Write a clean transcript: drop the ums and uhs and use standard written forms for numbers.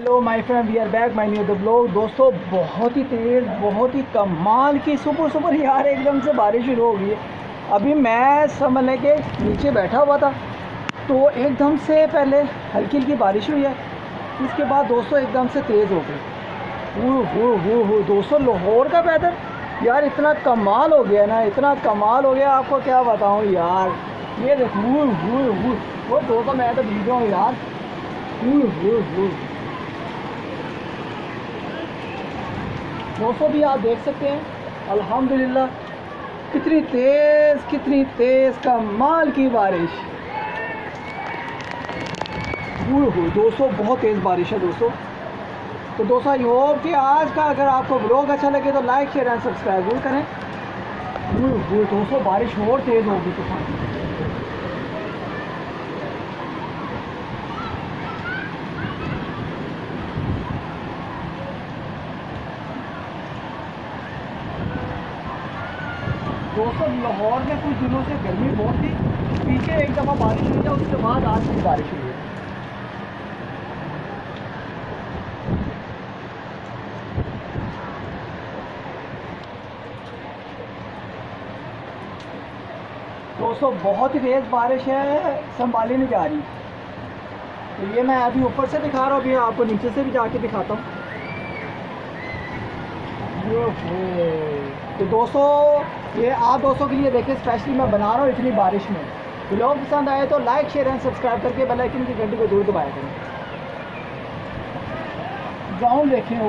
Hello my friend, we are back my new the blog. दोस्तों, बहुत ही तेज़, बहुत ही कमाल की सुपर यार एकदम से बारिश शुरू हो गई है। अभी मैं समझ के नीचे बैठा हुआ था तो एकदम से पहले हल्की हल्की बारिश हुई है। उसके बाद दोस्तों एकदम से तेज़ हो गई। वो दोस्तों, लाहौर का वेदर यार इतना कमाल हो गया ना, इतना कमाल हो गया, आपको क्या बताऊँ यार। ये देखो वो दोस्तों, मैं तो भीग रहा हूँ यार। दोस्तों भी आप देख सकते हैं अल्हम्दुलिल्लाह कितनी तेज़ कमाल की बारिश। दोस्तों बहुत तेज़ बारिश है दोस्तों। तो दोस्तों, आई होप कि आज का अगर आपको ब्लॉग अच्छा लगे तो लाइक शेयर एंड सब्सक्राइब जरूर करें। दोस्तों बारिश और तेज़ होगी तूफान। दोस्तों लाहौर में कुछ दिनों से गर्मी बहुत थी, पीछे एक दफ़ा बारिश हुई है, उसके बाद आज भी बारिश हुई है। दोस्तों बहुत ही तेज़ बारिश है, संभाली नहीं जा रही। तो ये मैं अभी ऊपर से दिखा रहा हूँ, अभी आपको नीचे से भी जाके दिखाता हूँ। तो दोस्तों, ये आप दोस्तों के लिए देखिए स्पेशली मैं बना रहा हूँ इतनी बारिश में। ब्लॉग पसंद आए तो लाइक शेयर एंड सब्सक्राइब करके बेल आइकन की घंटी को जरूर दबाया करें। ग्राउंड देखें, ओ